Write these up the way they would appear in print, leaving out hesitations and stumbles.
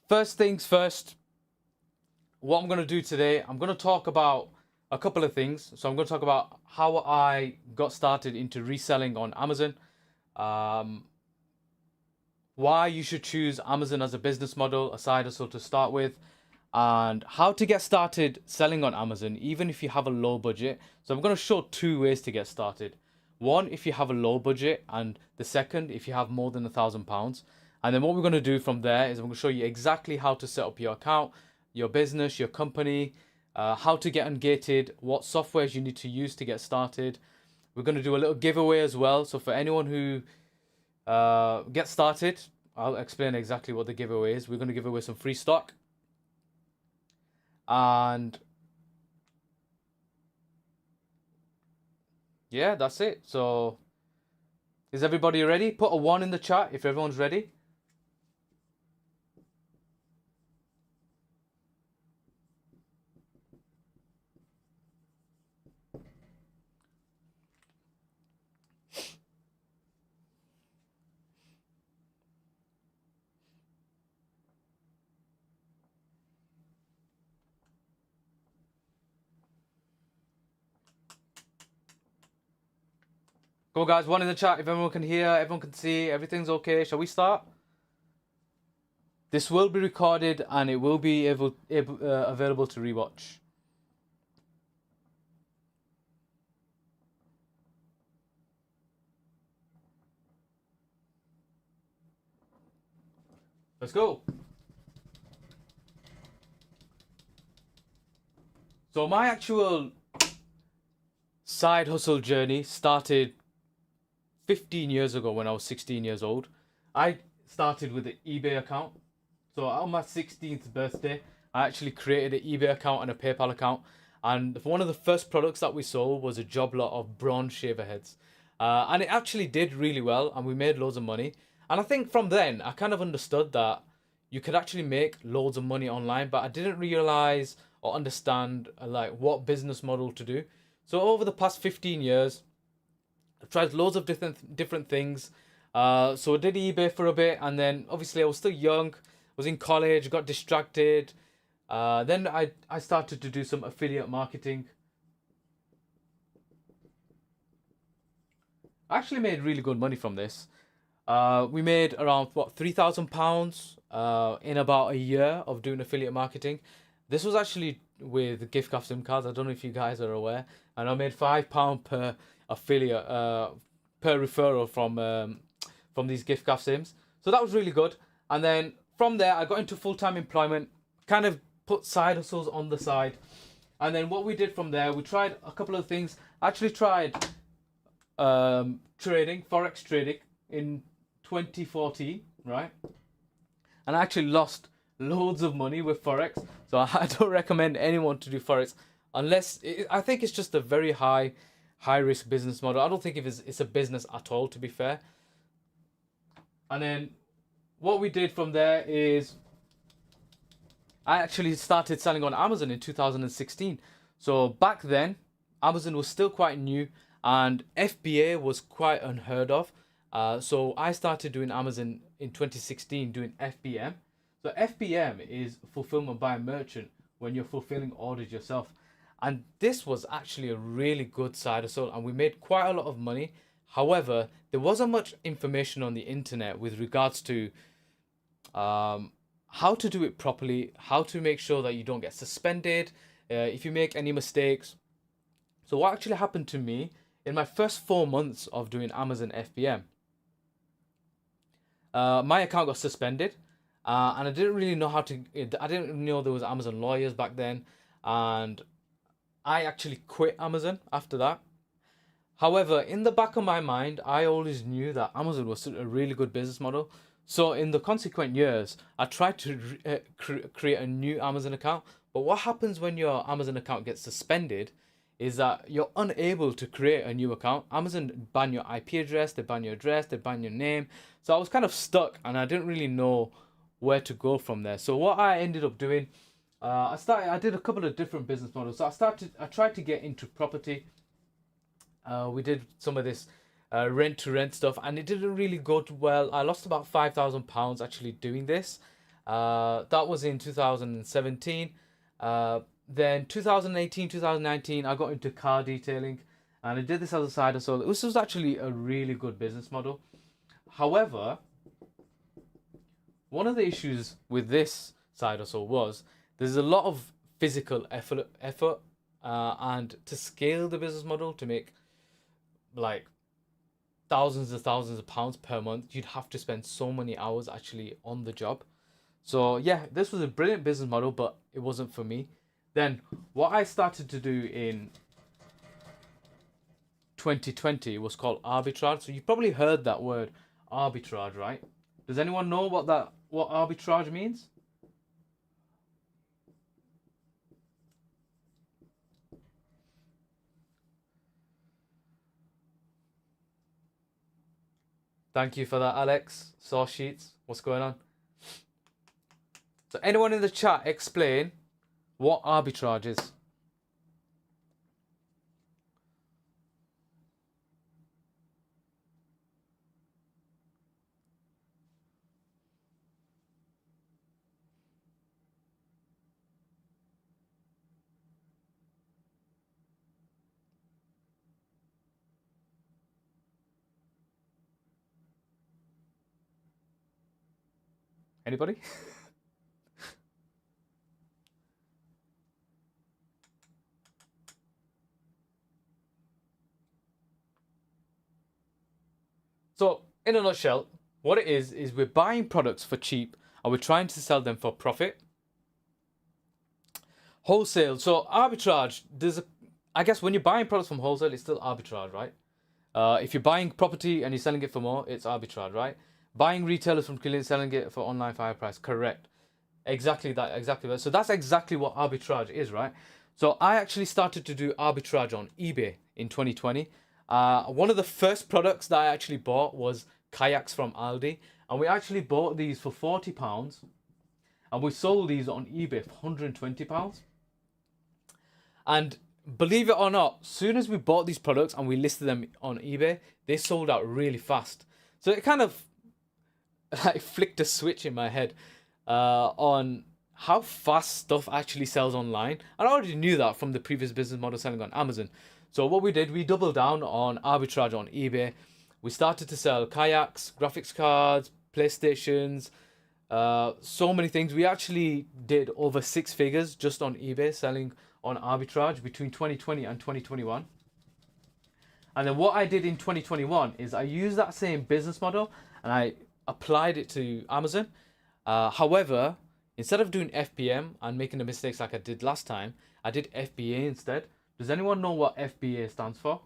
First things first, what I'm going to do today, I'm going to talk about a couple of things. So I'm going to talk about how I got started into reselling on Amazon, um, why you should choose Amazon as a business model, a side hustle to start with, and how to get started selling on Amazon, even if you have a low budget. So I'm going to show two ways to get started. One, if you have a low budget, and the second, if you have more than £1,000. And then what we're going to do from there is I'm going to show you exactly how to set up your account, your business, your company, how to get ungated, what softwares you need to use to get started. We're going to do a little giveaway as well. So for anyone who gets started, I'll explain exactly what the giveaway is. We're going to give away some free stock. And yeah, that's it. So is everybody ready? Put a 1 in the chat if everyone's ready. Go on, guys, 1 in the chat if everyone can hear, everyone can see, everything's okay. Shall we start? This will be recorded and it will be available to rewatch. Let's go. So my actual side hustle journey started 15 years ago when I was 16 years old. I started with an eBay account. So on my 16th birthday, I actually created an eBay account and a PayPal account. And one of the first products that we sold was a job lot of bronze shaver heads. And it actually did really well and we made loads of money. And I think from then, I kind of understood that you could actually make loads of money online, but I didn't realize or understand like what business model to do. So over the past 15 years, I've tried loads of different things. So I did eBay for a bit, and then obviously I was still young, was in college, got distracted. Then I started to do some affiliate marketing. I actually made really good money from this. We made around what £3,000 in about a year of doing affiliate marketing. This was actually with gift card SIM cards. I don't know if you guys are aware, and I made £5 per affiliate per referral from these gift card sims. So that was really good. And then from there, I got into full-time employment, kind of put side hustles on the side. And then what we did from there, we tried a couple of things. I actually tried trading, forex trading in 2014, right? And I actually lost loads of money with forex. So I don't recommend anyone to do forex unless I think it's just a very high risk business model. I don't think it's a business at all, to be fair. And then what we did from there is I actually started selling on Amazon in 2016. So back then, Amazon was still quite new and FBA was quite unheard of. So I started doing Amazon in 2016 doing FBM. So FBM is fulfillment by a merchant when you're fulfilling orders yourself. And this was actually a really good side hustle and we made quite a lot of money. However, there wasn't much information on the internet with regards to how to do it properly, how to make sure that you don't get suspended if you make any mistakes. So what actually happened to me in my first 4 months of doing Amazon FBM, my account got suspended and I didn't really know I didn't know there was Amazon lawyers back then, and I actually quit Amazon after that. However, in the back of my mind, I always knew that Amazon was a really good business model. So in the consequent years, I tried to create a new Amazon account. But what happens when your Amazon account gets suspended is that you're unable to create a new account. Amazon ban your IP address, they ban your address, they ban your name. So I was kind of stuck and I didn't really know where to go from there. So what I ended up doing, I did a couple of different business models. So I tried to get into property. We did some of this rent to rent stuff and it didn't really go too well. I lost about £5,000 actually doing this. That was in 2017. Then 2018, 2019, I got into car detailing, and I did this as a side hustle. This was actually a really good business model. However, one of the issues with this side hustle was there's a lot of physical effort, and to scale the business model to make like thousands and thousands of pounds per month, you'd have to spend so many hours actually on the job. So yeah, this was a brilliant business model, but it wasn't for me. Then what I started to do in 2020 was called arbitrage. So you've probably heard that word arbitrage, right? Does anyone know what arbitrage means? Thank you for that, Alex. Source sheets. What's going on? So anyone in the chat explain what arbitrage is? Anybody? So, in a nutshell, what it is we're buying products for cheap and we're trying to sell them for profit. Wholesale. So, arbitrage, I guess when you're buying products from wholesale, it's still arbitrage, right? If you're buying property and you're selling it for more, it's arbitrage, right? Buying retailers from Killing, selling it for online for higher price, correct. Exactly that, exactly that. So that's exactly what arbitrage is, right? So I actually started to do arbitrage on eBay in 2020. One of the first products that I actually bought was kayaks from Aldi, and we actually bought these for £40, and we sold these on eBay for £120. And believe it or not, soon as we bought these products and we listed them on eBay, they sold out really fast. So it kind of like flicked a switch in my head on how fast stuff actually sells online. And I already knew that from the previous business model selling on Amazon. So what we did, we doubled down on arbitrage on eBay. We started to sell kayaks, graphics cards, PlayStations, so many things. We actually did over 6 figures just on eBay selling on arbitrage between 2020 and 2021. And then what I did in 2021 is I used that same business model and I applied it to Amazon. However, instead of doing FBM and making the mistakes like I did last time, I did FBA instead. Does anyone know what FBA stands for?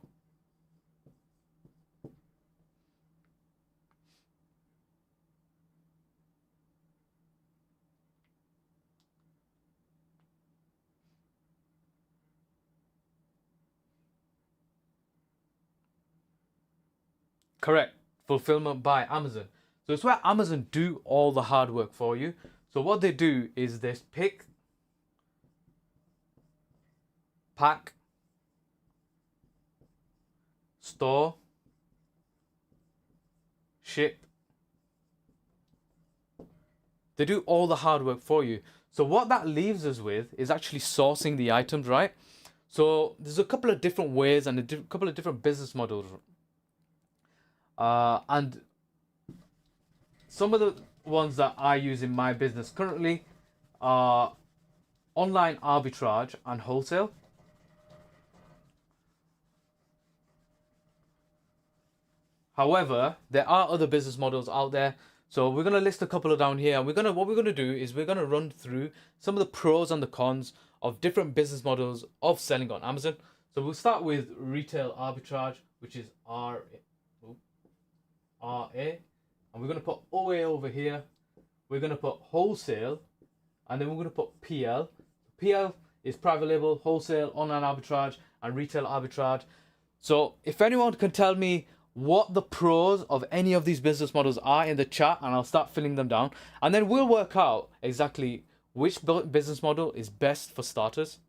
Correct. Fulfillment by Amazon. So it's where Amazon do all the hard work for you. So what they do is they pick, pack, store, ship. They do all the hard work for you. So what that leaves us with is actually sourcing the items, right? So there's a couple of different ways and a couple of different business models. And some of the ones that I use in my business currently are online arbitrage and wholesale. However, there are other business models out there. So we're gonna list a couple of down here, and what we're gonna do is we're gonna run through some of the pros and the cons of different business models of selling on Amazon. So we'll start with retail arbitrage, which is RA, and we're gonna put OA over here. We're gonna put wholesale, and then we're gonna put PL. PL is private label, wholesale, online arbitrage, and retail arbitrage. So if anyone can tell me what the pros of any of these business models are in the chat, and I'll start filling them down, and then we'll work out exactly which business model is best for starters.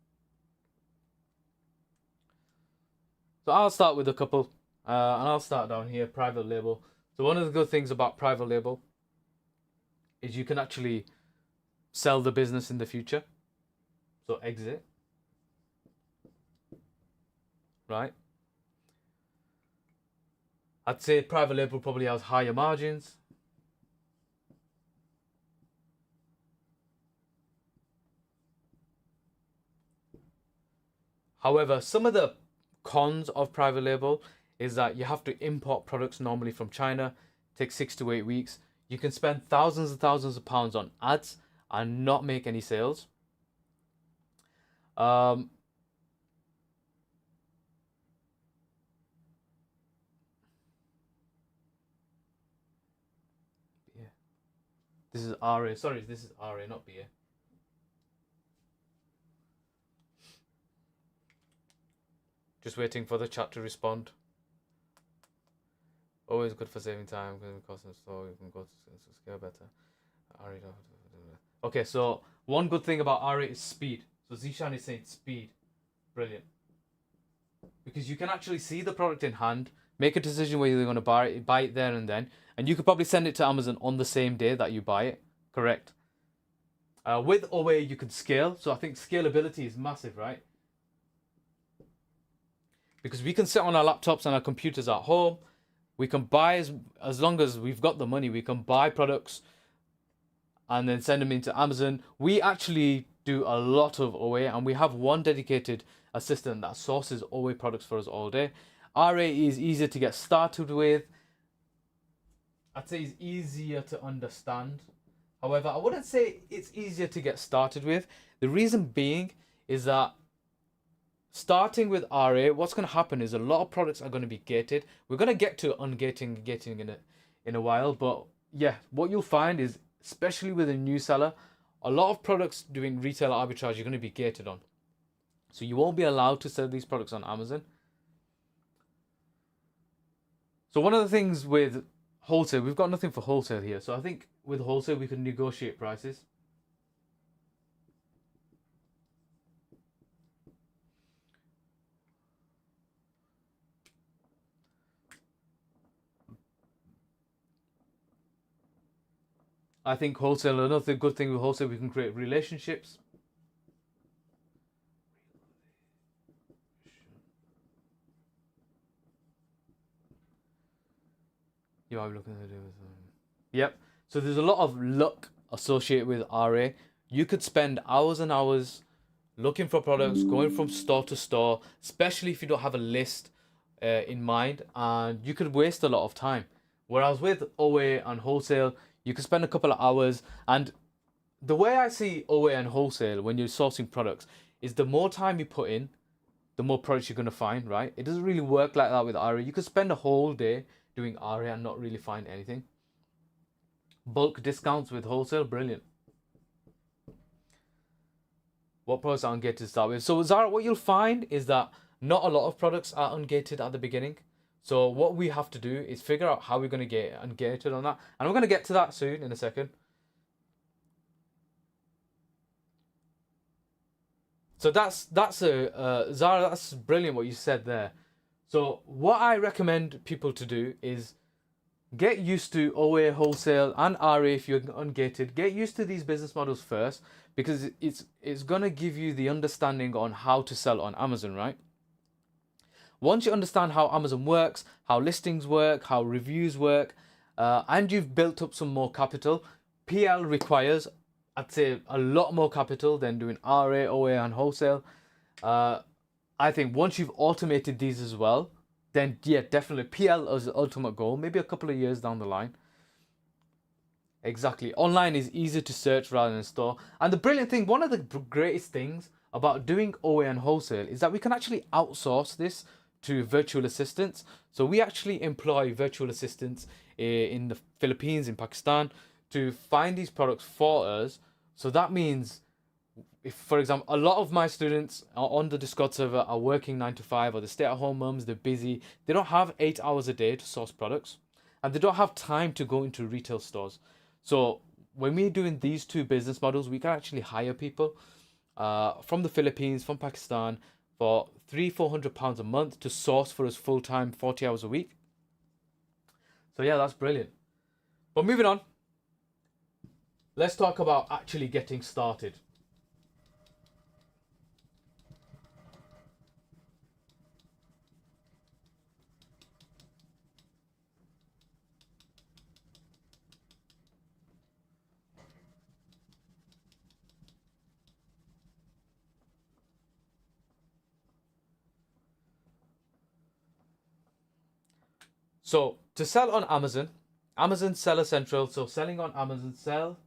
So I'll start with a couple, and I'll start down here, private label. So one of the good things about private label is you can actually sell the business in the future. So exit. Right? I'd say private label probably has higher margins. However, some of the cons of private label is that you have to import products normally from China. It takes 6 to 8 weeks. You can spend thousands and thousands of pounds on ads and not make any sales. Yeah. This is RA. Sorry, this is RA, not BA. Just waiting for the chat to respond. Always good for saving time, cost and store. You can go to scale better. Okay, so one good thing about RA is speed. So Zishan is saying speed. Brilliant. Because you can actually see the product in hand, make a decision whether you're going to buy it there and then, and you could probably send it to Amazon on the same day that you buy it. Correct. With OA, you can scale. So I think scalability is massive, right? Because we can sit on our laptops and our computers at home. We can buy, as long as we've got the money, we can buy products and then send them into Amazon. We actually do a lot of OA, and we have one dedicated assistant that sources OA products for us all day. RA is easier to get started with. I'd say it's easier to understand. However, I wouldn't say it's easier to get started with. The reason being is that starting with RA, what's going to happen is a lot of products are going to be gated. We're going to get to ungating and gating in a while, but yeah, what you'll find is, especially with a new seller, a lot of products doing retail arbitrage are going to be gated on. So you won't be allowed to sell these products on Amazon. So one of the things with wholesale, we've got nothing for wholesale here. So I think with wholesale, we can negotiate prices. I think wholesale, another good thing with wholesale, we can create relationships. You might be looking to do with Yep. So there's a lot of luck associated with RA. You could spend hours and hours looking for products, going from store to store, especially if you don't have a list in mind, and you could waste a lot of time. Whereas with OA and wholesale, you can spend a couple of hours. And the way I see OA and wholesale when you're sourcing products is the more time you put in, the more products you're going to find, right? It doesn't really work like that with RA. You could spend a whole day doing RA and not really find anything. Bulk discounts with wholesale, brilliant. What products are ungated to start with? So Zara, what you'll find is that not a lot of products are ungated at the beginning. So what we have to do is figure out how we're going to get ungated on that. And we're going to get to that soon in a second. So Zara, that's brilliant what you said there. So what I recommend people to do is get used to OA, wholesale, and RA if you're ungated. Get used to these business models first, because it's going to give you the understanding on how to sell on Amazon, right? Once you understand how Amazon works, how listings work, how reviews work, and you've built up some more capital, PL requires, I'd say, a lot more capital than doing RA, OA, and wholesale. I think once you've automated these as well, then yeah, definitely PL as the ultimate goal, maybe a couple of years down the line. Exactly. Online is easier to search rather than store. And the brilliant thing, one of the greatest things about doing OA and wholesale is that we can actually outsource this to virtual assistants. So we actually employ virtual assistants in the Philippines, in Pakistan, to find these products for us. So that means, if, for example, a lot of my students are on the Discord server are working 9 to 5, or they stay at home mums, they're busy. They don't have 8 hours a day to source products, and they don't have time to go into retail stores. So when we're doing these two business models, we can actually hire people from the Philippines, from Pakistan, for £300-400 a month to source for us full-time, 40 hours a week. So yeah, that's brilliant. But moving on. let's talk about actually getting started. So to sell on Amazon, Amazon Seller Central. So selling on Amazon Sell.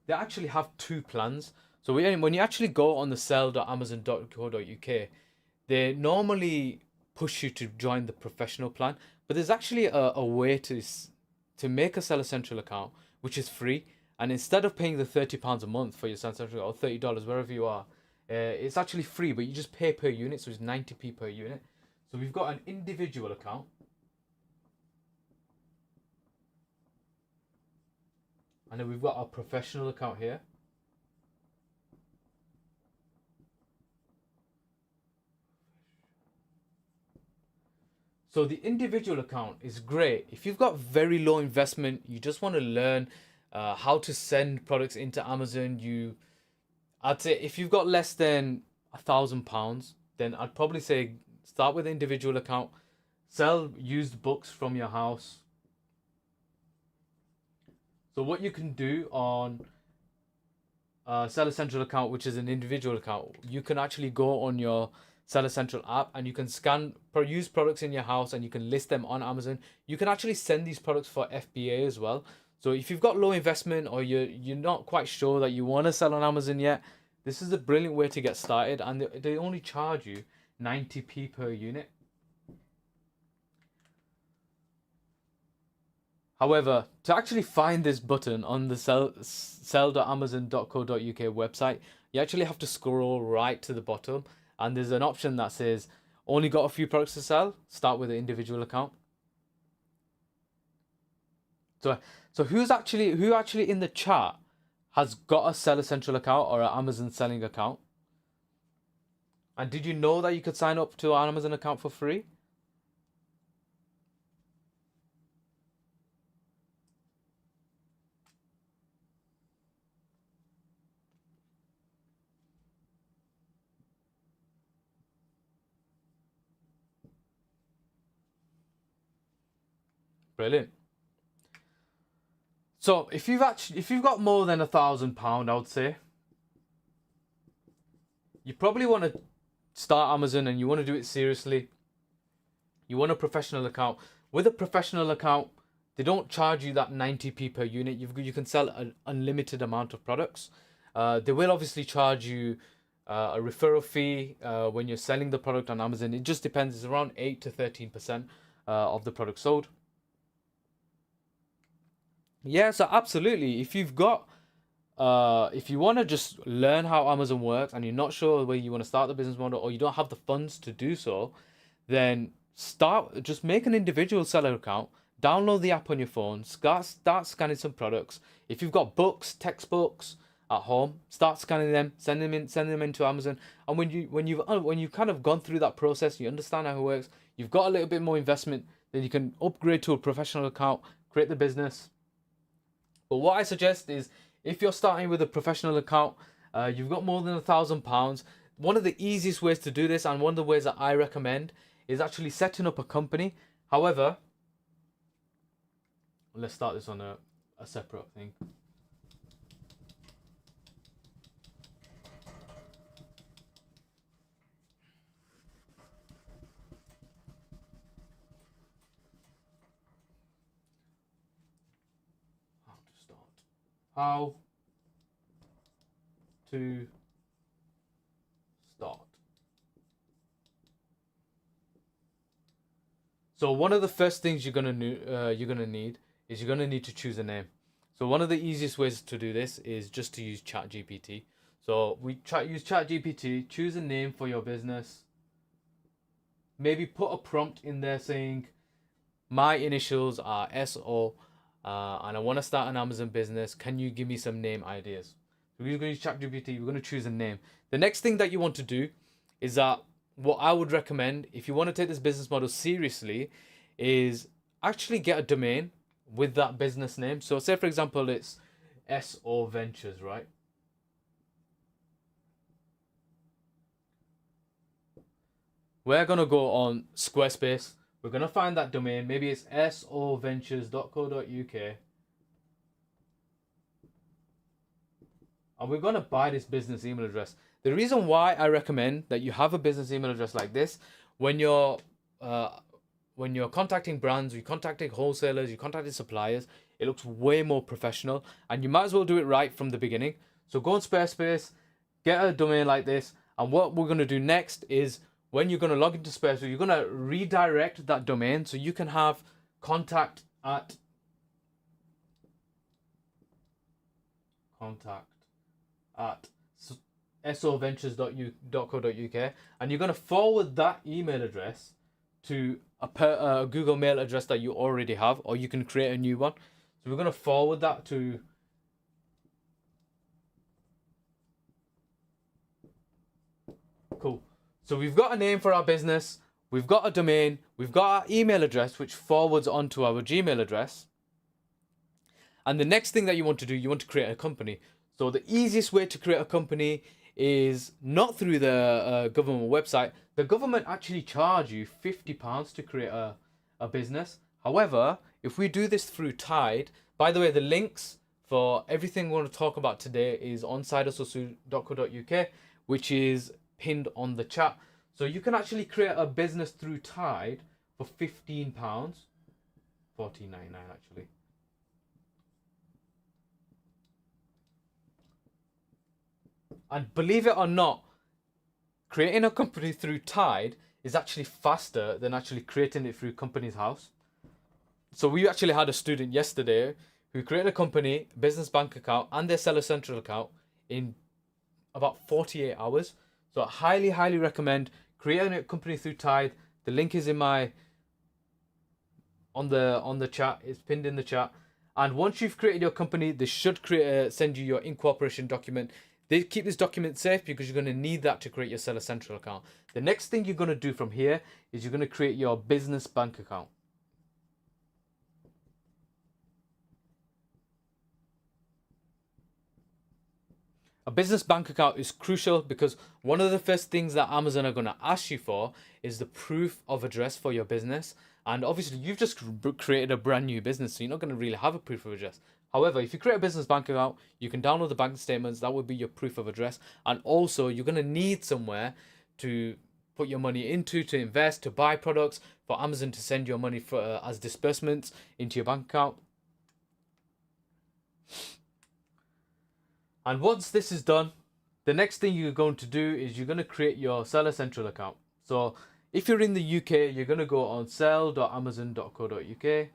They actually have two plans. So when you actually go on the sell.amazon.co.uk, they normally push you to join the professional plan. But there's actually a way to make a Seller Central account, which is free. And instead of paying the £30 a month for your Seller Central or $30 wherever you are, it's actually free, but you just pay per unit, so it's 90p per unit. So we've got an individual account. And then we've got our professional account here. So the individual account is great. If you've got very low investment, you just want to learn how to send products into Amazon. I'd say if you've got less than £1,000, then I'd probably say start with an individual account. Sell used books from your house. So what you can do on Seller Central account, which is an individual account, you can actually go on your Seller Central app and you can scan used products in your house and you can list them on Amazon. You can actually send these products for FBA as well. So if you've got low investment or you're not quite sure that you want to sell on Amazon yet, this is a brilliant way to get started, and they only charge you 90p per unit. However, to actually find this button on the sell.amazon.co.uk website, you actually have to scroll right to the bottom, and there's an option that says only got a few products to sell, start with an individual account. So who actually in the chat has got a Seller Central account or an Amazon selling account? And did you know that you could sign up to an Amazon account for free? Brilliant. So if you've got more than £1,000, I would say you probably want to start Amazon and you want to do it seriously. You want a professional account. With a professional account, they don't charge you that 90p per unit. You can sell an unlimited amount of products. They will obviously charge you a referral fee when you're selling the product on Amazon. It just depends. It's around 8 to 13% of the product sold. Yeah, so absolutely. If you've got, if you want to just learn how Amazon works and you're not sure where you want to start the business model or you don't have the funds to do so, then just make an individual seller account, download the app on your phone, start scanning some products. If you've got books, textbooks at home, start scanning them, send them into Amazon. And when you've kind of gone through that process, you understand how it works, you've got a little bit more investment, then you can upgrade to a professional account, create the business. But what I suggest is if you're starting with a professional account, you've got more than £1,000. One of the easiest ways to do this, and one of the ways that I recommend, is actually setting up a company. However, let's start this on a separate thing. How to start. So one of the first things you're gonna need is you're gonna need to choose a name. So one of the easiest ways to do this is just to use ChatGPT. So use ChatGPT, choose a name for your business. Maybe put a prompt in there saying, my initials are SO, and I want to start an Amazon business. Can you give me some name ideas? So we're going to use ChatGPT. We're going to choose a name. The next thing that you want to do is that what I would recommend if you want to take this business model seriously is actually get a domain with that business name. So say for example it's SO Ventures, right? We're gonna go on Squarespace. We're gonna find that domain. Maybe it's soventures.co.uk. And we're gonna buy this business email address. The reason why I recommend that you have a business email address like this when you're contacting brands, you're contacting wholesalers, you're contacting suppliers, it looks way more professional, and you might as well do it right from the beginning. So go on Squarespace, get a domain like this, and what we're gonna do next is when you're gonna log into Squarespace, you're gonna redirect that domain so you can have contact at soventures.co.uk, and you're going to forward that email address to a Google Mail address that you already have, or you can create a new one. So we're going to forward that to cool. So we've got a name for our business, we've got a domain, we've got our email address which forwards onto our Gmail address. And the next thing that you want to do, you want to create a company. So the easiest way to create a company is not through the government website. The government actually charge you £50 to create a business. However, if we do this through Tide, by the way, the links for everything we want to talk about today is on sidehustlesoon.co.uk, which is pinned on the chat. So you can actually create a business through Tide for £15, $14.99 actually. And believe it or not, creating a company through Tide is actually faster than actually creating it through Companies House. So we actually had a student yesterday who created a company, business bank account, and their Seller Central account in about 48 hours. So I highly, highly recommend creating a company through Tide. The link is in my on the chat. It's pinned in the chat. And once you've created your company, they should send you your incorporation document. They keep this document safe because you're going to need that to create your Seller Central account. The next thing you're going to do from here is you're going to create your business bank account. A business bank account is crucial because one of the first things that Amazon are going to ask you for is the proof of address for your business. And obviously, you've just created a brand new business, so you're not going to really have a proof of address. However, if you create a business bank account, you can download the bank statements. That would be your proof of address. And also, you're going to need somewhere to put your money into, to invest, to buy products, for Amazon to send your money for as disbursements into your bank account. And once this is done, the next thing you're going to do is you're going to create your Seller Central account. So if you're in the UK, you're going to go on sell.amazon.co.uk.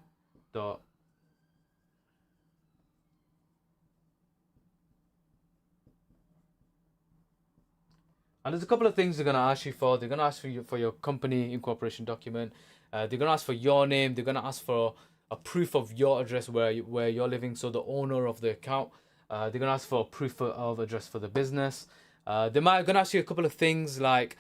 And there's a couple of things they're going to ask you for. They're going to ask for your company incorporation document. They're going to ask for your name. They're going to ask for a proof of your address where you're living, so the owner of the account. They're going to ask for a proof of address for the business. They might going to ask you a couple of things like,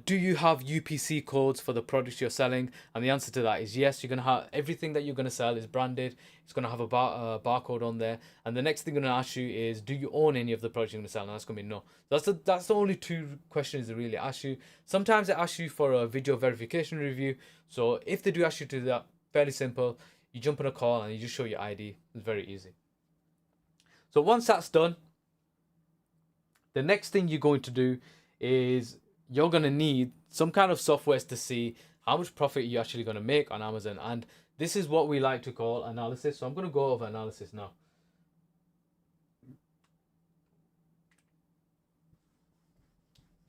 do you have UPC codes for the products you're selling? And the answer to that is yes. You're going to have everything that you're going to sell is branded. It's going to have a barcode on there. And the next thing they're going to ask you is, do you own any of the products you're going to sell? And that's going to be no. That's the only two questions they really ask you. Sometimes they ask you for a video verification review. So if they do ask you to do that, fairly simple. You jump on a call and you just show your ID. It's very easy. So once that's done, the next thing you're going to do is you're going to need some kind of software to see how much profit you're actually going to make on Amazon. And this is what we like to call analysis. So I'm going to go over analysis now.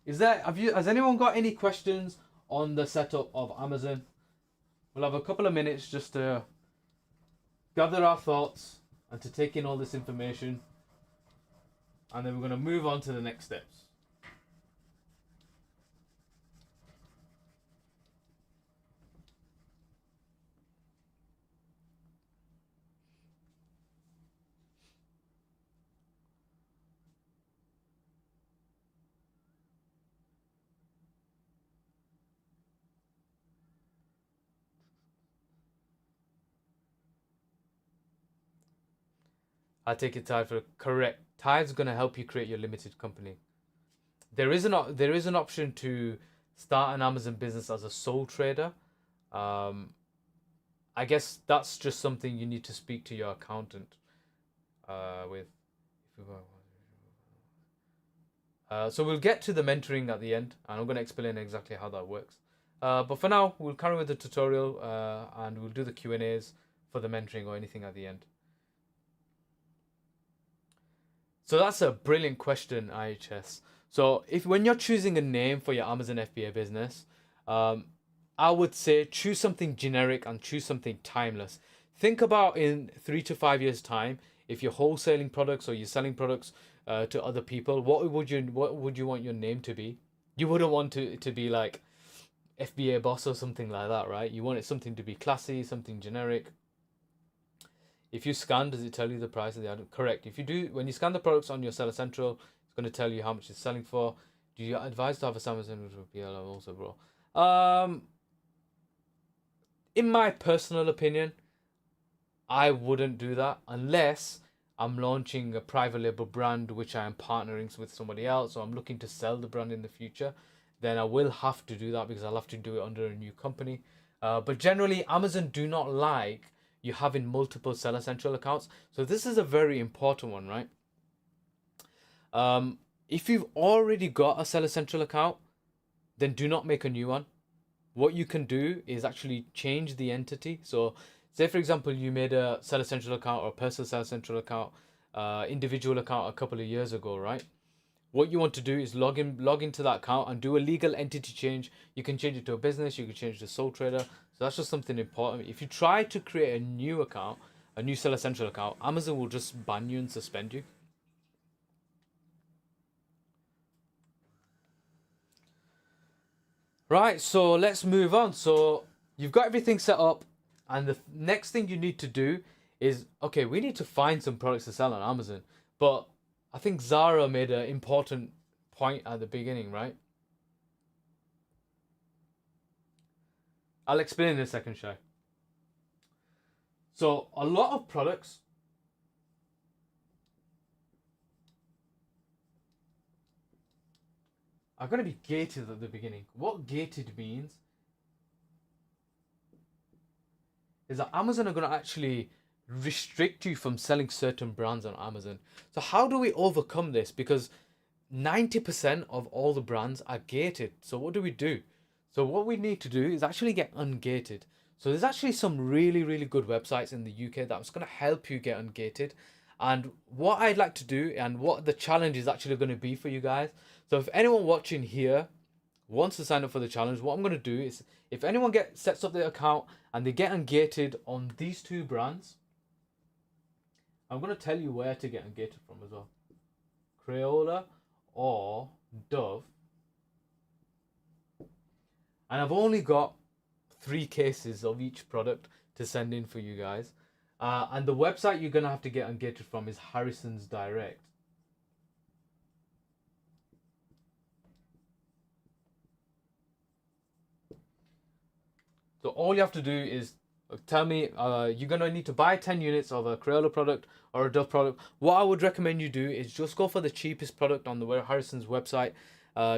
Has anyone got any questions on the setup of Amazon? We'll have a couple of minutes just to gather our thoughts and to take in all this information, and then we're going to move on to the next steps. I take it Tide for correct. Tide's gonna help you create your limited company. There is an option to start an Amazon business as a sole trader. I guess that's just something you need to speak to your accountant with. So we'll get to the mentoring at the end, and I'm going to explain exactly how that works. But for now, we'll carry with the tutorial, and we'll do the Q&As for the mentoring or anything at the end. So that's a brilliant question, IHS. So when you're choosing a name for your Amazon FBA business, I would say choose something generic and choose something timeless. Think about in 3 to 5 years' time, if you're wholesaling products or you're selling products to other people, what would you want your name to be? You wouldn't want to be like FBA boss or something like that, right? You want it something to be classy, something generic. If you scan, does it tell you the price of the item? Correct. If you do, when you scan the products on your Seller Central, it's going to tell you how much it's selling for. Do you advise to have a Amazon with PLO also, bro? In my personal opinion, I wouldn't do that unless I'm launching a private label brand which I am partnering with somebody else, or I'm looking to sell the brand in the future. Then I will have to do that because I'll have to do it under a new company. But generally, Amazon do not like you having multiple Seller Central accounts. So this is a very important one, right? If you've already got a Seller Central account, then do not make a new one. What you can do is actually change the entity. So say, for example, you made a Seller Central account or a personal Seller Central account, individual account a couple of years ago, right? What you want to do is log into that account and do a legal entity change. You can change it to a business, you can change it to sole trader. So that's just something important. If you try to create a new account, a new Seller Central account, Amazon will just ban you and suspend you. Right, so let's move on. So you've got everything set up, and the next thing you need to do is, okay, we need to find some products to sell on Amazon. But I think Zara made an important point at the beginning, right? I'll explain in a second, Shai. So a lot of products are going to be gated at the beginning. What gated means is that Amazon are going to actually restrict you from selling certain brands on Amazon. So how do we overcome this? Because 90% of all the brands are gated. So what do? So what we need to do is actually get ungated. So there's actually some really, really good websites in the UK that's going to help you get ungated. And what I'd like to do and what the challenge is actually going to be for you guys. So if anyone watching here wants to sign up for the challenge, what I'm going to do is, if anyone sets up their account and they get ungated on these two brands, I'm going to tell you where to get ungated from as well. Crayola or Dove. And I've only got 3 cases of each product to send in for you guys. And the website you're going to have to get ungated from is Harrison's Direct. So all you have to do is tell me you're going to need to buy 10 units of a Crayola product or a Dove product. What I would recommend you do is just go for the cheapest product on the Harrison's website.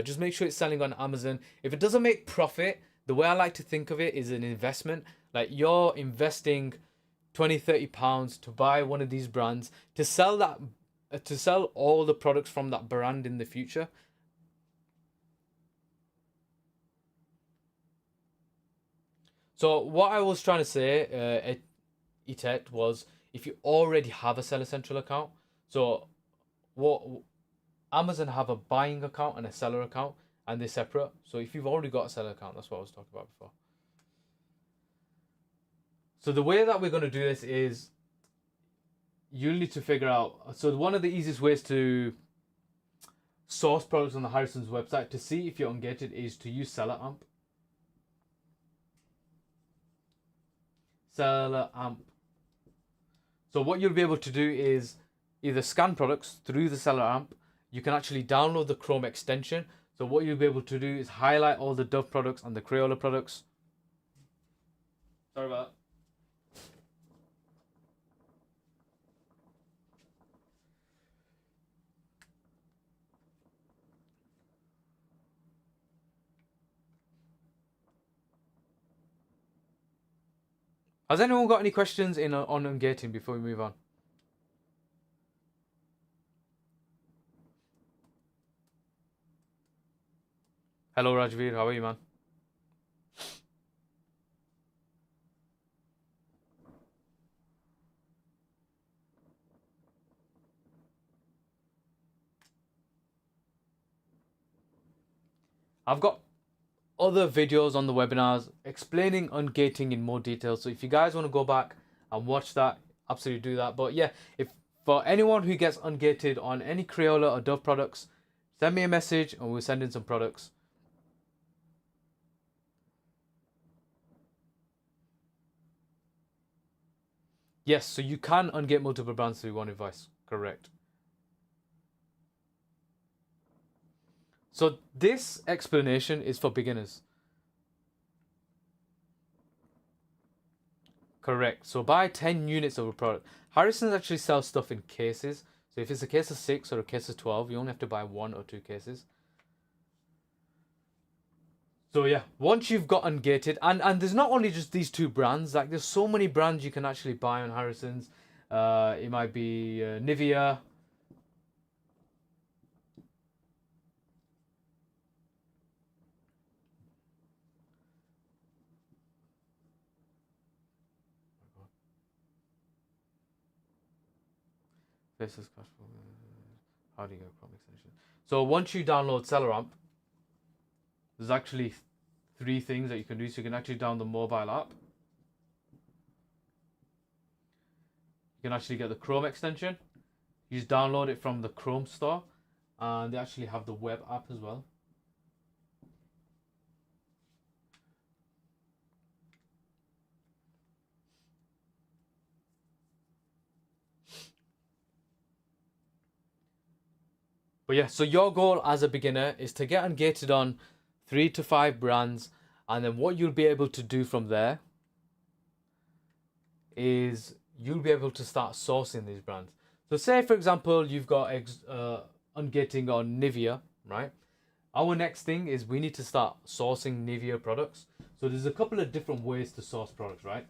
Just make sure it's selling on Amazon. If it doesn't make profit, the way I like to think of it is an investment. Like you're investing 20-30 pounds to buy one of these brands to sell all the products from that brand in the future. So what I was trying to say at ETET was, if you already have a Seller Central account, so what Amazon have a buying account and a seller account, and they're separate. So if you've already got a seller account, that's what I was talking about before. So the way that we're going to do this is, you'll need to figure out, so one of the easiest ways to source products on the Harrison's website to see if you're ungated is to use Seller Amp. Seller Amp. So what you'll be able to do is either scan products through the Seller Amp. You can actually download the Chrome extension. So what you'll be able to do is highlight all the Dove products and the Crayola products. Sorry about that. Has anyone got any questions on ungating before we move on? Hello Rajveer, how are you, man? I've got other videos on the webinars explaining ungating in more detail. So if you guys want to go back and watch that, absolutely do that. But yeah, if for anyone who gets ungated on any Crayola or Dove products, send me a message and we'll send in some products. Yes, so you can ungate multiple brands through one invoice. Correct. So this explanation is for beginners. Correct. So buy 10 units of a product. Harrison's actually sells stuff in cases. So if it's a case of 6 or a case of 12, you only have to buy 1 or 2 cases. So yeah, once you've got ungated, and there's not only just these 2 brands, like there's so many brands you can actually buy on Harrison's. It might be Nivea. Faceless cash flow. How do you get Chrome extension? So once you download SellerAmp, there's actually 3 things that you can do. So you can actually download the mobile app. You can actually get the Chrome extension. You just download it from the Chrome store, and they actually have the web app as well. But yeah, so your goal as a beginner is to get ungated on 3 to 5 brands, and then what you'll be able to do from there is you'll be able to start sourcing these brands. So say for example you've got ungating on Nivea, right? Our next thing is we need to start sourcing Nivea products. So there's a couple of different ways to source products, right?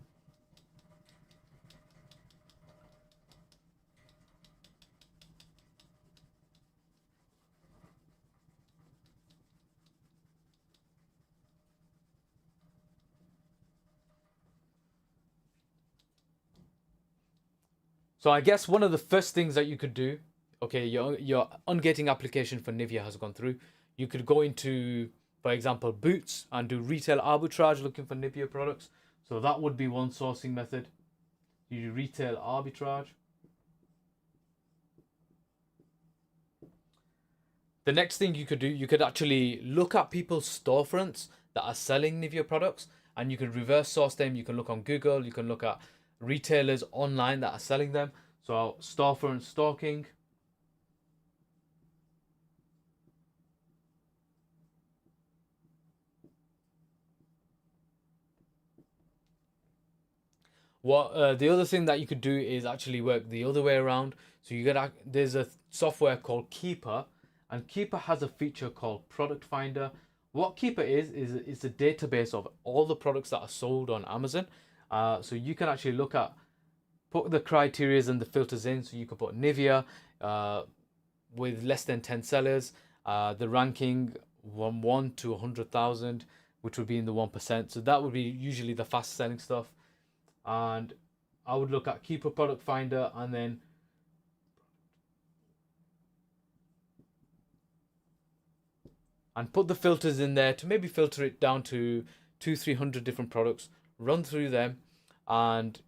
So I guess one of the first things that you could do, okay, your ungating application for Nivea has gone through. You could go into, for example, Boots and do retail arbitrage looking for Nivea products. So that would be one sourcing method. You do retail arbitrage. The next thing you could do, you could actually look at people's storefronts that are selling Nivea products, and you can reverse source them. You can look on Google. You can look at retailers online that are selling them. So storefront stalking. What the other thing that you could do is actually work the other way around. So you get there's a software called Keeper, and Keeper has a feature called Product Finder. What Keeper is it's a database of all the products that are sold on Amazon. So you can actually look at, put the criterias and the filters in. So you can put Nivea with less than 10 sellers, the ranking from 1 to 100,000, which would be in the 1%. So that would be usually the fast selling stuff. And I would look at Keeper Product Finder and then put the filters in there to maybe filter it down to 200-300 different products, run through them, and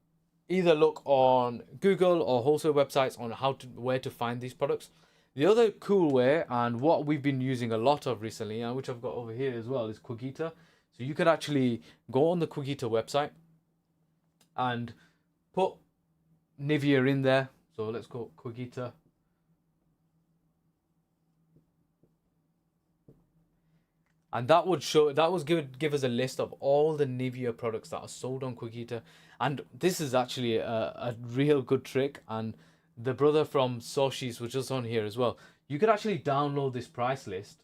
either look on Google or wholesale websites on where to find these products. The other cool way, and what we've been using a lot of recently, and which I've got over here as well, is Quigita. So you could actually go on the Quigita website and put Nivea in there. So let's go Quigita. And that would give us a list of all the Nivea products that are sold on Quigita. And this is actually a real good trick. And the brother from Source Sheets was just on here as well. You could actually download this price list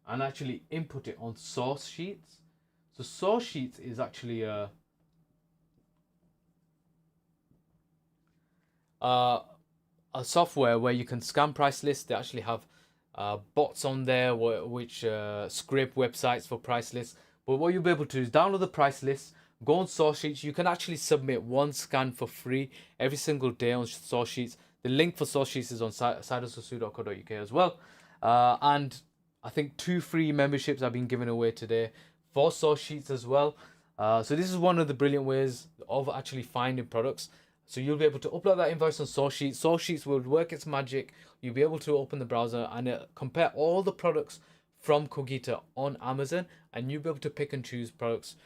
and actually input it on Source Sheets. So Source Sheets is actually a software where you can scan price lists. They actually have bots on there which scrape websites for price lists. But what you'll be able to do is download the price list, go on source sheets. You can actually submit one scan for free every single day on source sheets. The link for source sheets is on sidehustlesu.co.uk as well. And I think 2 free memberships are being given away today for source sheets as well. So this is one of the brilliant ways of actually finding products. So you'll be able to upload that invoice on source sheets. Source sheets will work its magic. You'll be able to open the browser and compare all the products from Cogita on Amazon, and you'll be able to pick and choose products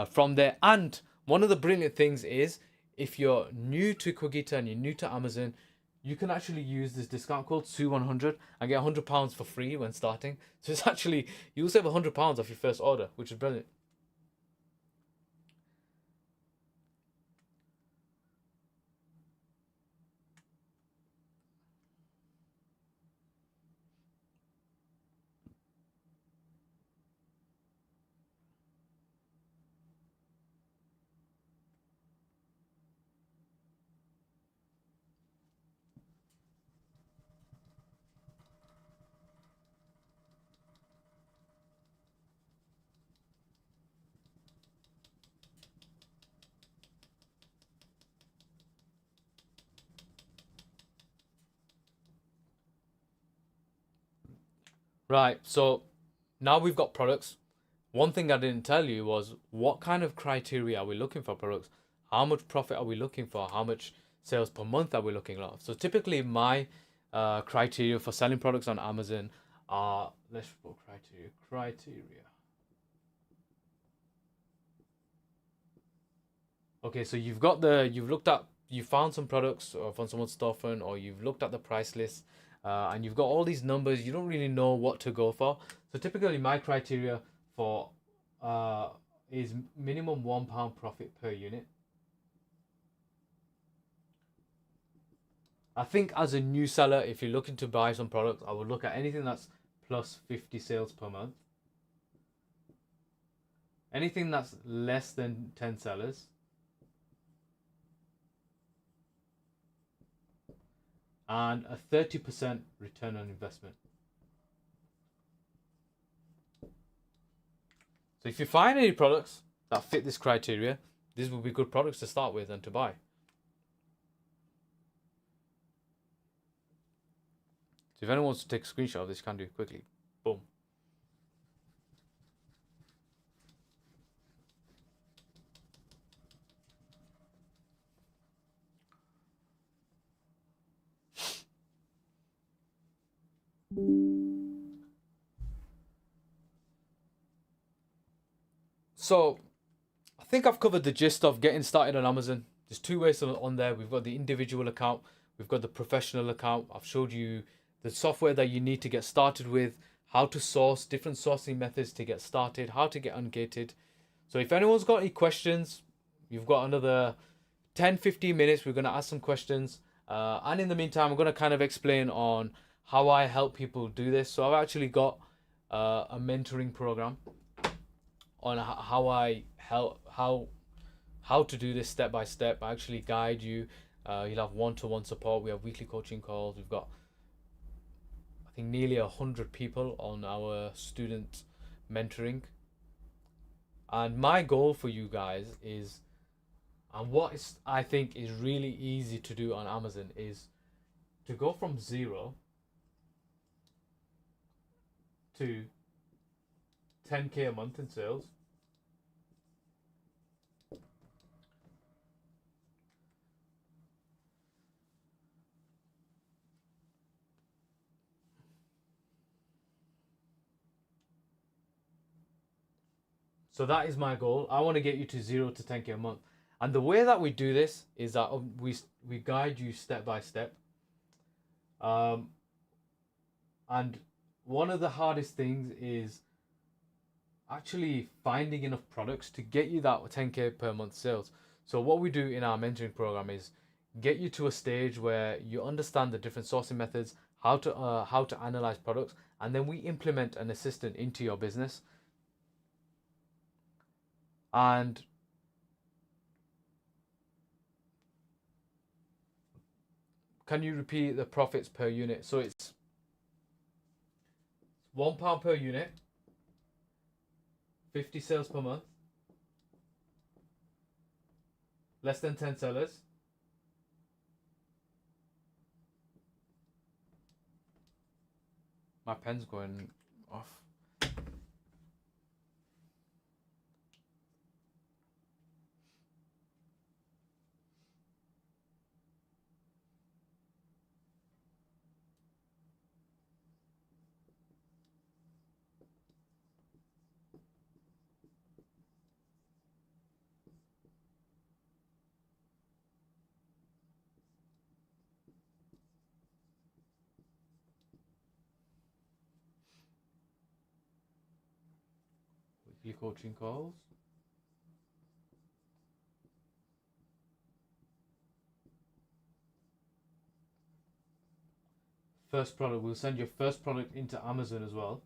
from there. And one of the brilliant things is, if you're new to Cogita and you're new to Amazon, you can actually use this discount code SU100 and get £100 for free when starting. So it's actually, you'll save £100 off your first order, which is brilliant. Right, so now we've got products. One thing I didn't tell you was, what kind of criteria are we looking for products? How much profit are we looking for? How much sales per month are we looking at? So typically my criteria for selling products on Amazon are, let's put criteria. Okay, so you've looked at, you found some products from someone's storefront, or you've looked at the price list, and you've got all these numbers. You don't really know what to go for. So typically, my criteria for is minimum £1 profit per unit. I think as a new seller, if you're looking to buy some products, I would look at anything that's plus 50 sales per month. Anything that's less than 10 sellers. And a 30% return on investment. So if you find any products that fit this criteria, these will be good products to start with and to buy. So if anyone wants to take a screenshot of this, you can do it quickly. Boom. So I think I've covered the gist of getting started on Amazon. There's 2 ways on there. We've got the individual account, we've got the professional account. I've showed you the software that you need to get started with, how to source, different sourcing methods to get started, how to get ungated. So if anyone's got any questions, you've got another 10-15 minutes. We're going to ask some questions, and in the meantime, I'm going to kind of explain on how I help people do this. So I've actually got a mentoring program on how I help, how to do this step by step. I actually guide you. You'll have one-to-one support. We have weekly coaching calls. We've got, I think, nearly 100 people on our student mentoring. And my goal for you guys is, and what is, I think, is really easy to do on Amazon, is to go from 0 to 10k a month in sales. So that is my goal. I want to get you to 0 to 10k a month. And the way that we do this is that we guide you step by step. And one of the hardest things is actually finding enough products to get you that 10k per month sales. So what we do in our mentoring program is get you to a stage where you understand the different sourcing methods, how to analyze products, and then we implement an assistant into your business. And can you repeat the profits per unit? So it's £1 per unit, 50 sales per month, less than 10 sellers. My pen's going off. Your coaching calls. First product, we'll send your first product into Amazon as well.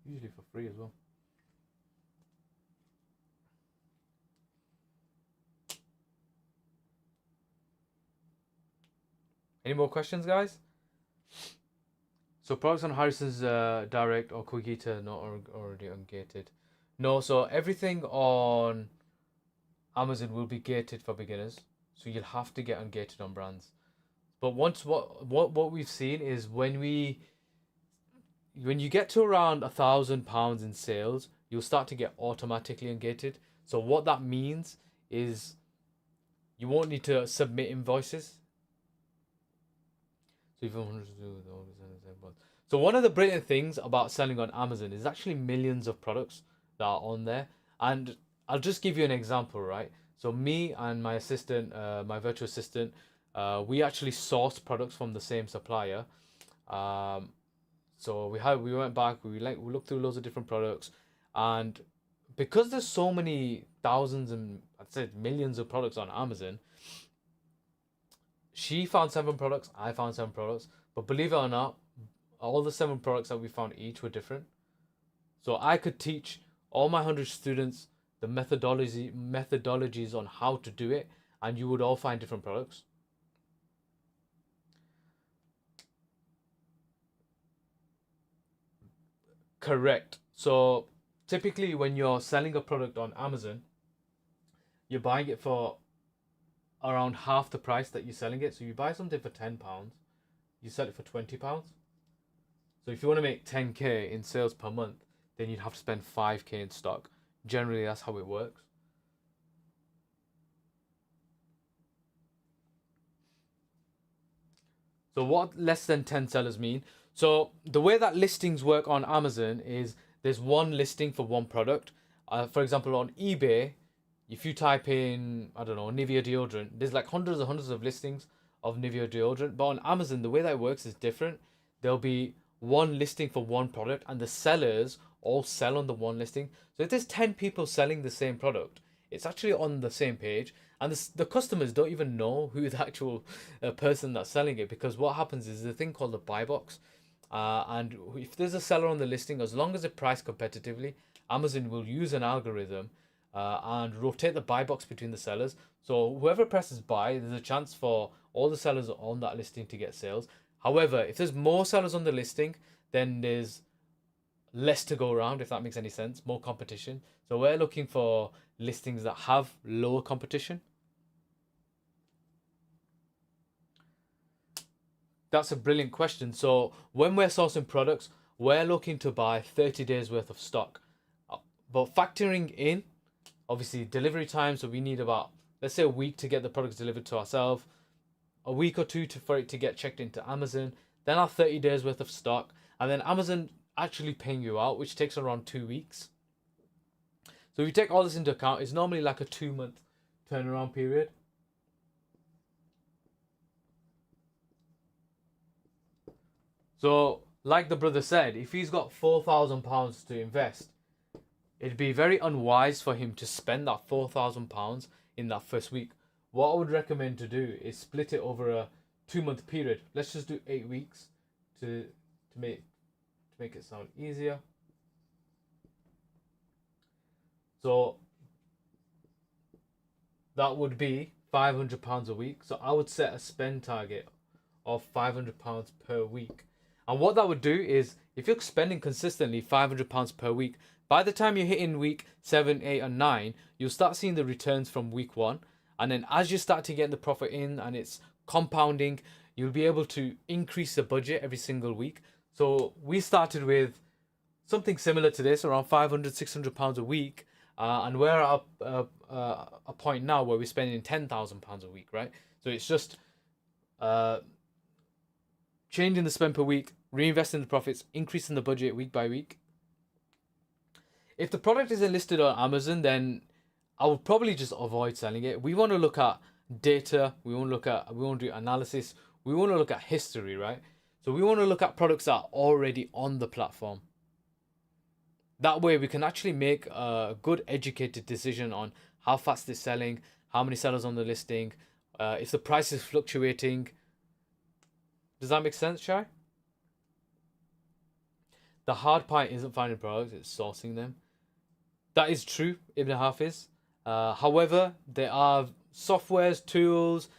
Usually for free as well. Any more questions, guys? So products on Harrison's direct or quick eater not already ungated. No, so everything on Amazon will be gated for beginners. So you'll have to get ungated on brands. But once what we've seen is when you get to around £1,000 in sales, you'll start to get automatically ungated. So what that means is you won't need to submit invoices. So one of the brilliant things about selling on Amazon is actually millions of products that are on there. And I'll just give you an example, right? So me and my assistant, my virtual assistant, we actually sourced products from the same supplier. So we went back, we looked through loads of different products, and because there's so many thousands and I'd say millions of products on Amazon, she found 7 products, I found 7 products, but believe it or not, all the 7 products that we found each were different. So I could teach all my 100 students the methodologies on how to do it, and you would all find different products. Correct. So typically when you're selling a product on Amazon, you're buying it for around half the price that you're selling it. So you buy something for £10, you sell it for £20. So if you want to make 10k in sales per month, then you'd have to spend 5k in stock. Generally, that's how it works. So what less than 10 sellers mean? So the way that listings work on Amazon is there's one listing for one product. For example, on eBay, if you type in, I don't know, Nivea deodorant, there's like hundreds and hundreds of listings of Nivea deodorant. But on Amazon, the way that it works is different. There'll be one listing for one product, and the sellers all sell on the one listing. So if there's 10 people selling the same product, it's actually on the same page, and the customers don't even know who the actual person that's selling it, because what happens is there's a thing called the buy box. And if there's a seller on the listing, as long as it's priced competitively, Amazon will use an algorithm and rotate the buy box between the sellers. So whoever presses buy, there's a chance for all the sellers on that listing to get sales. However, if there's more sellers on the listing, then there's less to go around, if that makes any sense, more competition. So we're looking for listings that have lower competition. That's a brilliant question. So when we're sourcing products, we're looking to buy 30 days worth of stock. But factoring in, obviously, delivery time, so we need about, let's say, a week to get the products delivered to ourselves, a week or two for it to get checked into Amazon, then our 30 days worth of stock, and then Amazon actually paying you out, which takes around 2 weeks. So if you take all this into account, it's normally like a 2-month turnaround period. So, like the brother said, if he's got £4,000 to invest, it'd be very unwise for him to spend that £4,000 in that first week. What I would recommend to do is split it over a 2-month period. Let's just do 8 weeks to make it sound easier. So that would be £500 a week. So I would set a spend target of £500 per week. And what that would do is, if you're spending consistently £500 per week, by the time you're hitting week 7, 8, and 9, you'll start seeing the returns from week 1. And then as you start to get the profit in and it's compounding, you'll be able to increase the budget every single week. So we started with something similar to this, around £500, £600 a week. And we're at a point now where we're spending £10,000 a week, right? So it's just changing the spend per week, reinvesting the profits, increasing the budget week by week. If the product isn't listed on Amazon, then I would probably just avoid selling it. We want to look at data. We want to do analysis. We want to look at history, right? So we want to look at products that are already on the platform. That way we can actually make a good educated decision on how fast it's selling, how many sellers on the listing, if the price is fluctuating. Does that make sense, Shai? The hard part isn't finding products, it's sourcing them. That is true, Ibn Hafiz. However, there are softwares, tools,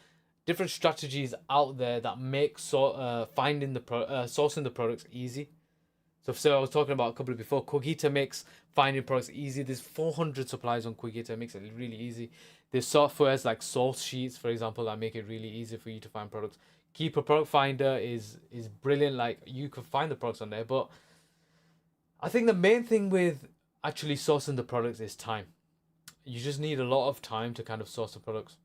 different strategies out there that make sourcing the products easy. So I was talking about a couple before. Cogita makes finding products easy. There's 400 suppliers on Cogita. It makes it really easy. There's softwares like Source Sheets, for example, that make it really easy for you to find products. Keeper Product Finder is brilliant. Like, you can find the products on there. But I think the main thing with actually sourcing the products is time. You just need a lot of time to kind of source the products.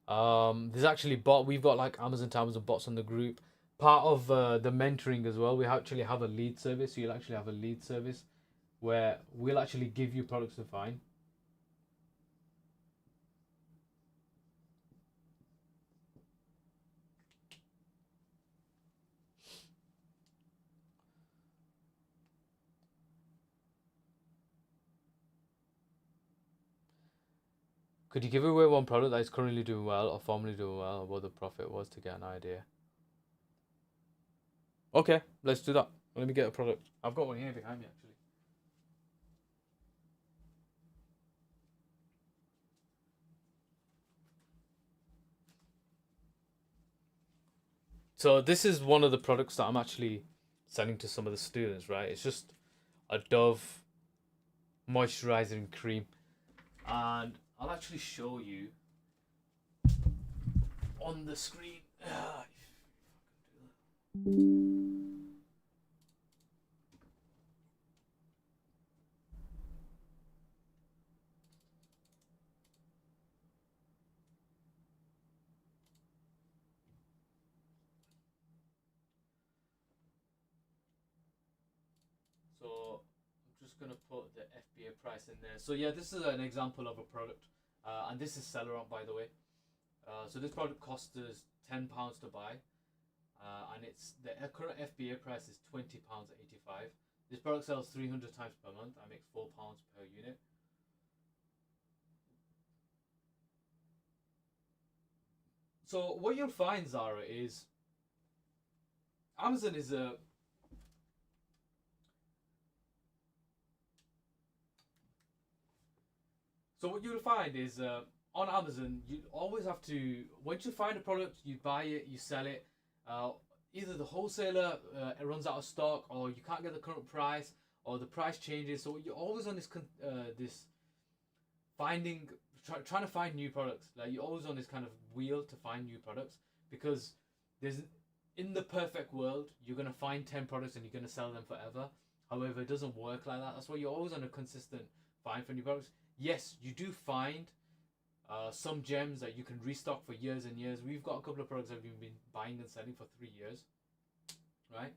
There's actually we've got like Amazon to Amazon bots on the group. Part of the mentoring as well, we actually have a lead service. So you'll actually have a lead service where we'll actually give you products to find. Could you give away one product that is currently doing well or formerly doing well, what the profit was, to get an idea? Okay, let's do that. Let me get a product. I've got one here behind me, actually. So this is one of the products that I'm actually selling to some of the students, right? It's just a Dove moisturizing cream. And I'll actually show you on the screen. So I'm just gonna put the FBA price in there. So yeah, this is an example of a product, and this is Celeron, by the way. So this product costs us £10 to buy, and the current FBA price is £20.85. This product sells 300 times per month. I make £4 per unit. So what you'll find, Zara, is Amazon is a So what you'll find is on Amazon, you always have to, once you find a product, you buy it, you sell it. Either the wholesaler runs out of stock, or you can't get the current price, or the price changes. So you're always on this trying to find new products. Like, you're always on this kind of wheel to find new products, because in the perfect world, you're gonna find 10 products and you're gonna sell them forever. However, it doesn't work like that. That's why you're always on a consistent find for new products. Yes, you do find some gems that you can restock for years and years. We've got a couple of products that we've been buying and selling for 3 years, right?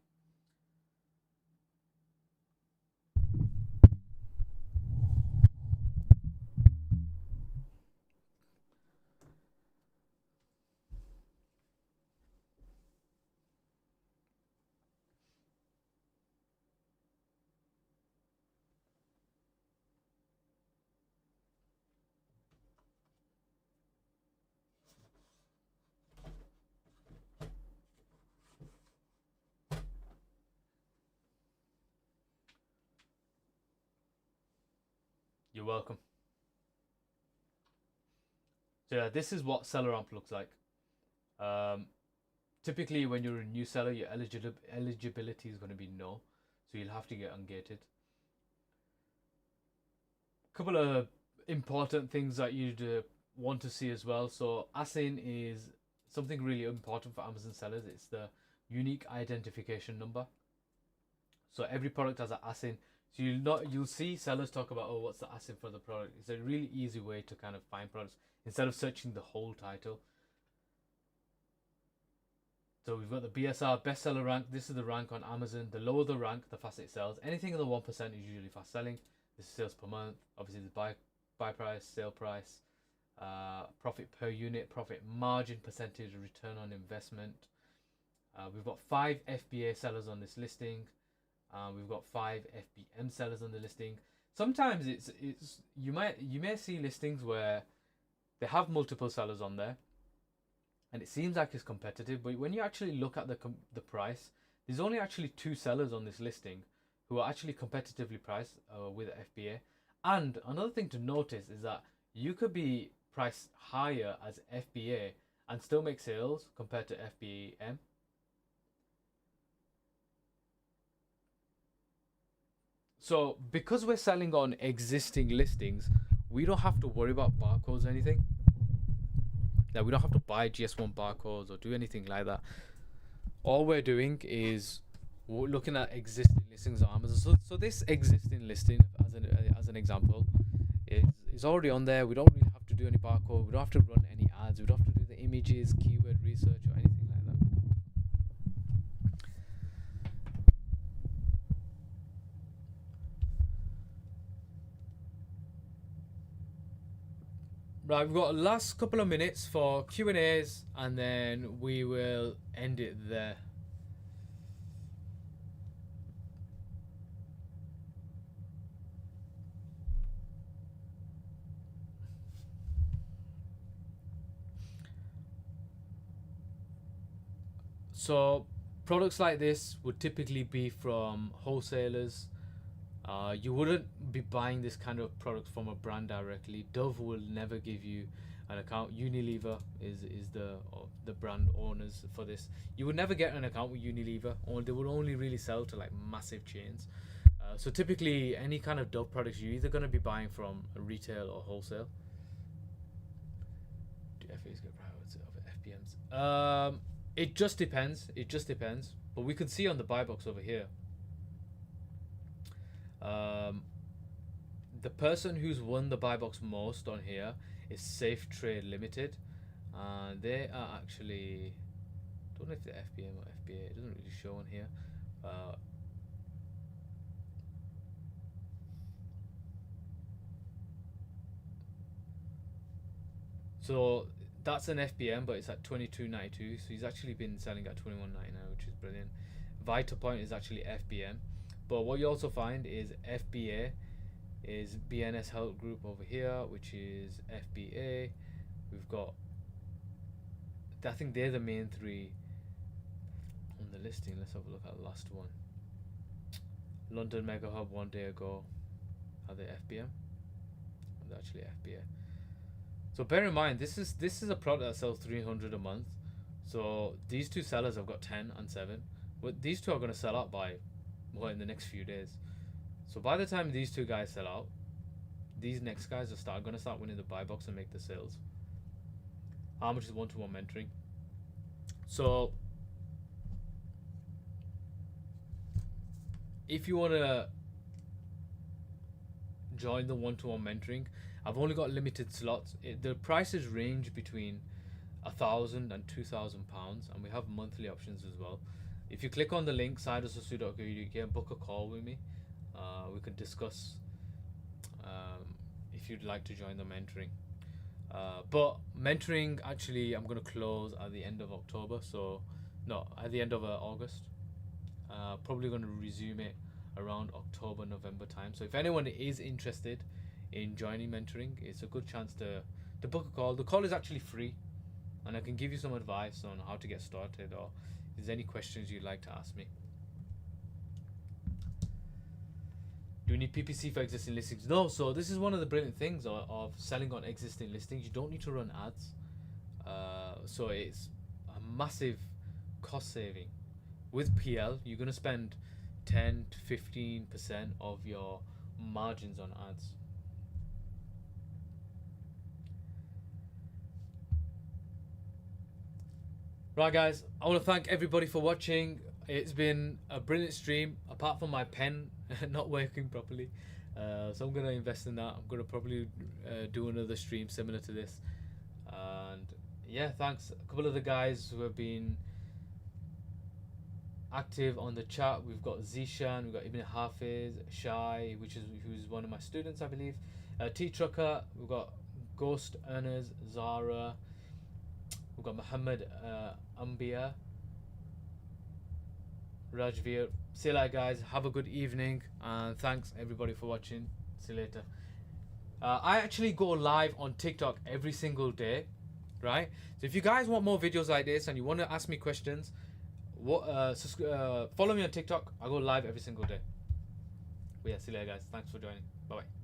You're welcome. So yeah, this is what seller amp looks like. Typically when you're a new seller, your eligibility is going to be no, so you'll have to get ungated. Couple of important things that you'd want to see as well. So ASIN is something really important for Amazon sellers. It's the unique identification number. So every product has an ASIN. So you'll see sellers talk about, oh, what's the ASIN for the product? It's a really easy way to kind of find products instead of searching the whole title. So we've got the BSR, bestseller rank. This is the rank on Amazon. The lower the rank, the faster it sells. Anything in the 1% is usually fast selling. This is sales per month. Obviously, the buy price, sale price, profit per unit, profit margin percentage, return on investment. We've got 5 FBA sellers on this listing. We've got 5 FBM sellers on the listing. Sometimes it's you may see listings where they have multiple sellers on there, and it seems like it's competitive. But when you actually look at the price, there's only actually 2 sellers on this listing who are actually competitively priced with FBA. And another thing to notice is that you could be priced higher as FBA and still make sales compared to FBM. So because we're selling on existing listings, we don't have to worry about barcodes or anything. Like, we don't have to buy GS1 barcodes or do anything like that. All we're doing is we're looking at existing listings on Amazon. So this existing listing, as an example, is already on there. We don't really have to do any barcode. We don't have to run any ads. We don't have to do the images, keyword research, or anything like that. Right, we've got the last couple of minutes for Q&As, and then we will end it there. So products like this would typically be from wholesalers. You wouldn't be buying this kind of product from a brand directly. Dove will never give you an account. Unilever is the brand owners for this. You would never get an account with Unilever, or they would only really sell to like massive chains. So typically any kind of Dove products, you're either going to be buying from a retail or wholesale. Do FBAs get priority over FBMs? It just depends. But we can see on the buy box over here, the person who's won the buy box most on here is Safe Trade Limited. They are actually, don't know if they're FBM or FBA. It doesn't really show on here. So that's an FBM, but it's at $22.92. So he's actually been selling at $21.99, which is brilliant. VitaPoint is actually FBM, but what you also find is FBA is BNS Health Group over here, which is FBA. We've got, I think they're the main 3 on the listing. Let's have a look at the last one. London Mega Hub 1 day ago. Are they FBM? They're actually FBA. So bear in mind, this is a product that sells 300 a month. So these 2 sellers have got 10 and 7. But these 2 are going to sell out by in the next few days. So by the time these 2 guys sell out, these next guys are going to start winning the buy box and make the sales. How much is one-to-one mentoring? So if you want to join the one-to-one mentoring, I've only got limited slots. The prices range between £1,000 and £2,000, and we have monthly options as well. If you click on the link sidehustlestudio.co, you can book a call with me. We could discuss if you'd like to join the mentoring. But mentoring, actually, I'm going to close at the end of October. So no, at the end of August. Probably going to resume it around October, November time. So if anyone is interested in joining mentoring, it's a good chance to book a call. The call is actually free, and I can give you some advice on how to get started, or if there's any questions you'd like to ask me. Do Do you need PPC for existing listings? No. So this is one of the brilliant things of selling on existing listings. You don't need to run ads. So it's a massive cost saving. With PL, you're going to spend 10 to 15% of your margins on ads. Right, guys, I want to thank everybody for watching. It's been a brilliant stream, apart from my pen not working properly. So I'm going to invest in that. I'm going to probably do another stream similar to this. And yeah, thanks. A couple of the guys who have been active on the chat. We've got Zishan, we've got Ibn Hafiz, Shai, who's one of my students, I believe. T Trucker, we've got Ghost Earners, Zara, we've got Muhammad Ambia, Rajveer. See you later, guys. Have a good evening, and thanks everybody for watching. See you later. I actually go live on TikTok every single day, right? So if you guys want more videos like this and you want to ask me questions, follow me on TikTok. I go live every single day. But yeah, see you later, guys. Thanks for joining. Bye bye.